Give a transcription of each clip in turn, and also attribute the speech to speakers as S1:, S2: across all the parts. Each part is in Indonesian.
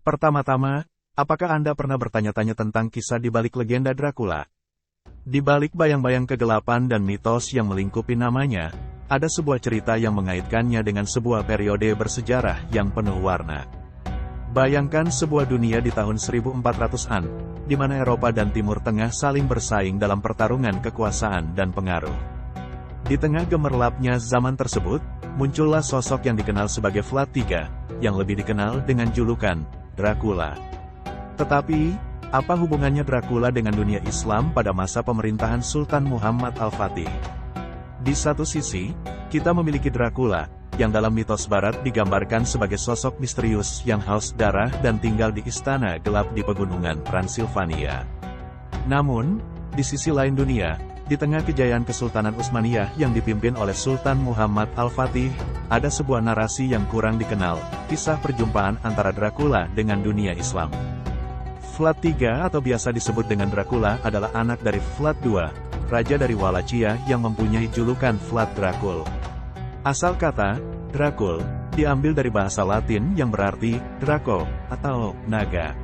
S1: Pertama-tama, apakah Anda pernah bertanya-tanya tentang kisah di balik legenda Dracula? Di balik bayang-bayang kegelapan dan mitos yang melingkupi namanya, ada sebuah cerita yang mengaitkannya dengan sebuah periode bersejarah yang penuh warna. Bayangkan sebuah dunia di tahun 1400-an, di mana Eropa dan Timur Tengah saling bersaing dalam pertarungan kekuasaan dan pengaruh. Di tengah gemerlapnya zaman tersebut, muncullah sosok yang dikenal sebagai Vlad III, yang lebih dikenal dengan julukan Dracula. Tetapi, apa hubungannya Dracula dengan dunia Islam pada masa pemerintahan Sultan Muhammad Al-Fatih? Di satu sisi, kita memiliki Dracula, yang dalam mitos barat digambarkan sebagai sosok misterius yang haus darah dan tinggal di istana gelap di pegunungan Transilvania. Namun, di sisi lain dunia, di tengah kejayaan Kesultanan Utsmaniyah yang dipimpin oleh Sultan Muhammad Al-Fatih, ada sebuah narasi yang kurang dikenal, kisah perjumpaan antara Dracula dengan dunia Islam. Vlad III atau biasa disebut dengan Dracula adalah anak dari Vlad II, raja dari Wallachia yang mempunyai julukan Vlad Dracul. Asal kata Dracul diambil dari bahasa Latin yang berarti Draco atau naga.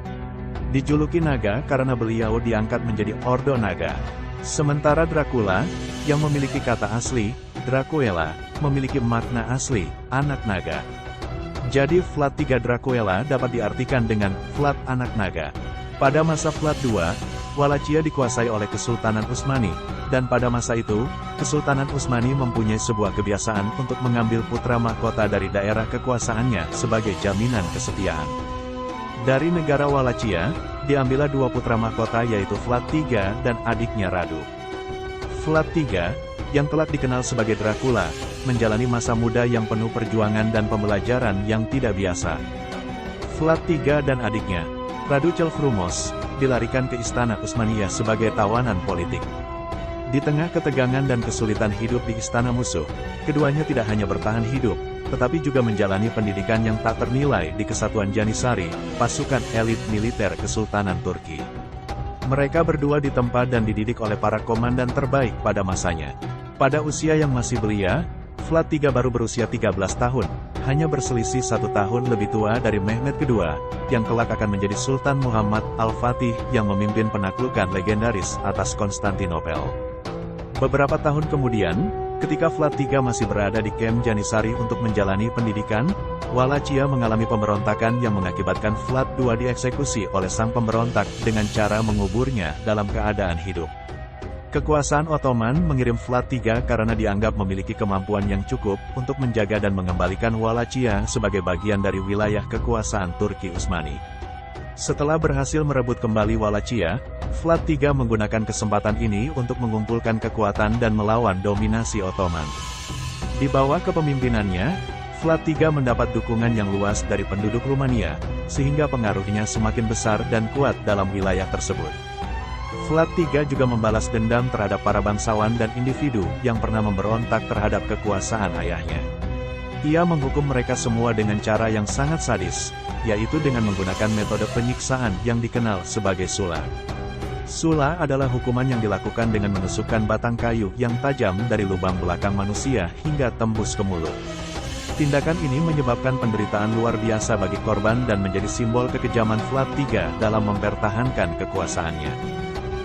S1: Dijuluki naga karena beliau diangkat menjadi Ordo Naga. Sementara Dracula, yang memiliki kata asli, Dracuela, memiliki makna asli, anak naga. Jadi Vlad III Dracuela dapat diartikan dengan Vlad anak naga. Pada masa Vlad II, Wallachia dikuasai oleh Kesultanan Utsmani, dan pada masa itu, Kesultanan Utsmani mempunyai sebuah kebiasaan untuk mengambil putra mahkota dari daerah kekuasaannya sebagai jaminan kesetiaan. Dari negara Wallachia, diambillah dua putra mahkota yaitu Vlad III dan adiknya Radu. Vlad III, yang kelak dikenal sebagai Dracula, menjalani masa muda yang penuh perjuangan dan pembelajaran yang tidak biasa. Vlad III dan adiknya, Radu Celfrumos, dilarikan ke istana Utsmaniyah sebagai tawanan politik. Di tengah ketegangan dan kesulitan hidup di istana musuh, keduanya tidak hanya bertahan hidup, tetapi juga menjalani pendidikan yang tak ternilai di Kesatuan Janissary, pasukan elit militer Kesultanan Turki. Mereka berdua ditempa dan dididik oleh para komandan terbaik pada masanya. Pada usia yang masih belia, Vlad III baru berusia 13 tahun, hanya berselisih 1 tahun lebih tua dari Mehmed II, yang kelak akan menjadi Sultan Muhammad Al-Fatih yang memimpin penaklukan legendaris atas Konstantinopel. Beberapa tahun kemudian, ketika Vlad III masih berada di kamp Janissary untuk menjalani pendidikan, Wallachia mengalami pemberontakan yang mengakibatkan Vlad II dieksekusi oleh sang pemberontak dengan cara menguburnya dalam keadaan hidup. Kekuasaan Ottoman mengirim Vlad III karena dianggap memiliki kemampuan yang cukup untuk menjaga dan mengembalikan Wallachia sebagai bagian dari wilayah kekuasaan Turki Utsmani. Setelah berhasil merebut kembali Wallachia, Vlad III menggunakan kesempatan ini untuk mengumpulkan kekuatan dan melawan dominasi Ottoman. Di bawah kepemimpinannya, Vlad III mendapat dukungan yang luas dari penduduk Rumania, sehingga pengaruhnya semakin besar dan kuat dalam wilayah tersebut. Vlad III juga membalas dendam terhadap para bangsawan dan individu yang pernah memberontak terhadap kekuasaan ayahnya. Ia menghukum mereka semua dengan cara yang sangat sadis, yaitu dengan menggunakan metode penyiksaan yang dikenal sebagai sula. Sula adalah hukuman yang dilakukan dengan menusukkan batang kayu yang tajam dari lubang belakang manusia hingga tembus ke mulut. Tindakan ini menyebabkan penderitaan luar biasa bagi korban dan menjadi simbol kekejaman Vlad III dalam mempertahankan kekuasaannya.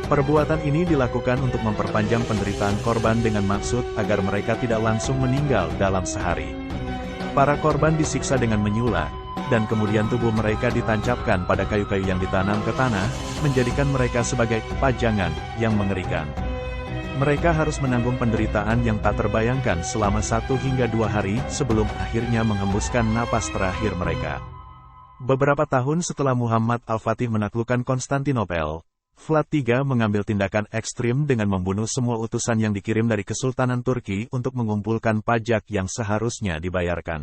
S1: Perbuatan ini dilakukan untuk memperpanjang penderitaan korban dengan maksud agar mereka tidak langsung meninggal dalam sehari. Para korban disiksa dengan menyula, dan kemudian tubuh mereka ditancapkan pada kayu-kayu yang ditanam ke tanah, menjadikan mereka sebagai pajangan yang mengerikan. Mereka harus menanggung penderitaan yang tak terbayangkan selama 1 hingga 2 hari sebelum akhirnya menghembuskan napas terakhir mereka. Beberapa tahun setelah Muhammad Al-Fatih menaklukkan Konstantinopel, Vlad III mengambil tindakan ekstrim dengan membunuh semua utusan yang dikirim dari Kesultanan Turki untuk mengumpulkan pajak yang seharusnya dibayarkan.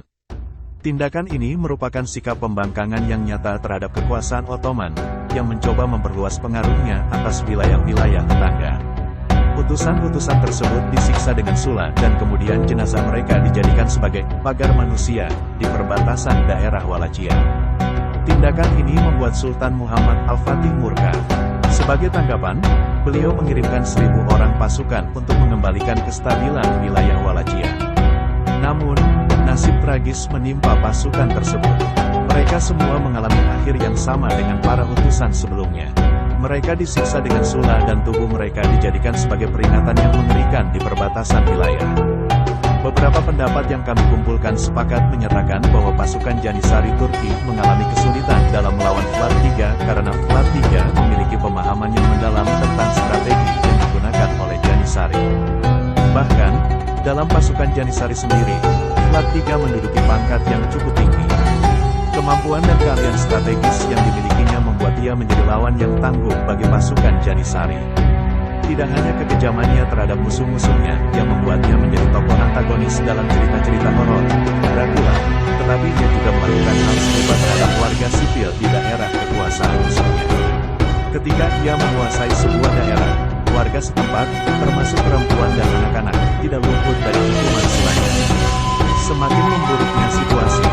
S1: Tindakan ini merupakan sikap pembangkangan yang nyata terhadap kekuasaan Ottoman, yang mencoba memperluas pengaruhnya atas wilayah-wilayah tetangga. Utusan-utusan tersebut disiksa dengan sula dan kemudian jenazah mereka dijadikan sebagai pagar manusia di perbatasan daerah Wallachia. Tindakan ini membuat Sultan Muhammad Al-Fatih murka. Sebagai tanggapan, beliau mengirimkan 1.000 orang pasukan untuk mengembalikan kestabilan wilayah Wallachia. Namun, nasib tragis menimpa pasukan tersebut. Mereka semua mengalami akhir yang sama dengan para utusan sebelumnya. Mereka disiksa dengan sula dan tubuh mereka dijadikan sebagai peringatan yang mengerikan di perbatasan wilayah. Beberapa pendapat yang kami kumpulkan sepakat menyatakan bahwa pasukan Janissary Turki mengalami kesulitan dalam melawan Flat 3 karena Flat 3 memiliki pemahaman yang mendalam tentang strategi yang digunakan oleh Janissary. Bahkan, dalam pasukan Janissary sendiri, Flat 3 menduduki pangkat yang cukup tinggi. Kemampuan dan keahlian strategis yang dimilikinya membuat ia menjadi lawan yang tangguh bagi pasukan Janissary. Tidak hanya kekejamannya terhadap musuh-musuhnya yang membuatnya menjadi tokoh antagonis dalam cerita-cerita horor Dracula, tetapi ia juga melakukan hal serupa terhadap warga sipil di daerah kekuasaan musuhnya. Ketika ia menguasai sebuah daerah, warga setempat, termasuk perempuan dan anak-anak, tidak luput dari hukuman silanya. Semakin memburuknya situasi,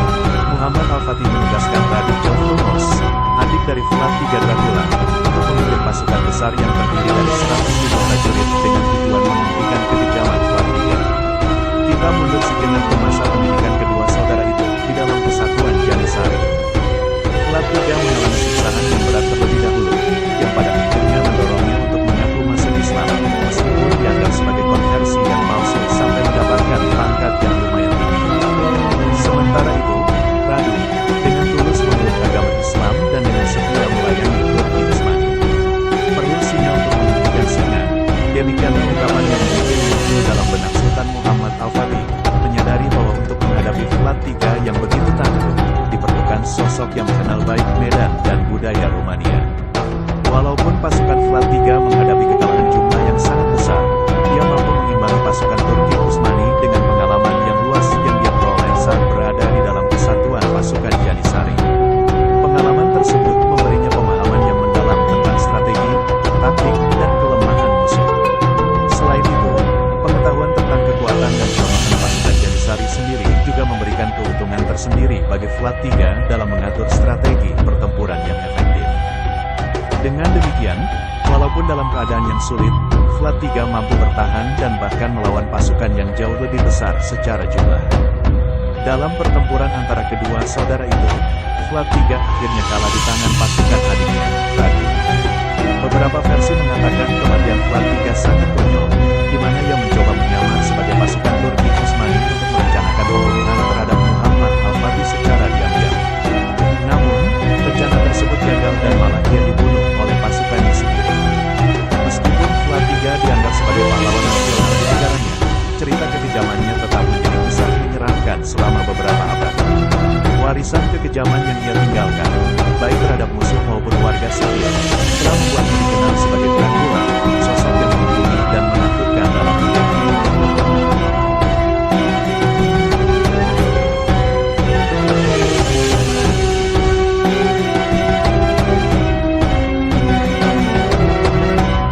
S1: Muhammad Al-Fatih menugaskan Radu Jawfulmos, adik dari Flat 3 Dracula, untuk memimpin pasukan besar yang terdiri dari 100.000 prajurit dengan tujuan menghentikan kekejaman Flat 3. Kita mundur sejenak ke masa pendidikan kedua saudara itu di dalam kesatuan Janissary. Flat 3 mengalami siksaan yang berat terlebih dahulu, yang pada akhirnya mendorongnya untuk mengaku masuk Islam, meskipun dianggap sebagai konversi yang palsu sampai mendapatkan pangkat yang lumayan tinggi. Sementara itu, Radu, dengan tulus memeluk agama Islam dan dengan setia melayani Turki Utsmani. Perlu sinyal untuk menghentikan singa. Demikianlah ungkapan yang mungkin muncul dalam benak Sultan Muhammad Al-Fatih, menyadari bahwa untuk menghadapi Flat 3 yang begitu tangguh, diperlukan sosok yang mengenal baik medan dan budaya Rumania. Walaupun pasukan Flat 3 menghadapi kekalahan jumlah yang sangat besar, ia mampu mengimbangi pasukan Turki Utsmani dengan pengalaman yang luas yang dia peroleh saat berada di dalam kesatuan pasukan Janissary. Pengalaman tersebut memberinya pemahaman yang mendalam tentang strategi, taktik, dan kelemahan musuh. Selain itu, pengetahuan tentang kekuatan dan kelemahan pasukan Janissary sendiri juga memberikan keuntungan tersendiri bagi Flat 3 dalam mengatur strategi pertempuran yang efektif. Dengan demikian, walaupun dalam keadaan yang sulit, Flat 3 mampu bertahan dan bahkan melawan pasukan yang jauh lebih besar secara jumlah. Dalam pertempuran antara kedua saudara itu, Flat 3 akhirnya kalah di tangan pasukan adiknya, Radu. Beberapa versi mengatakan kematian Flat 3 sangat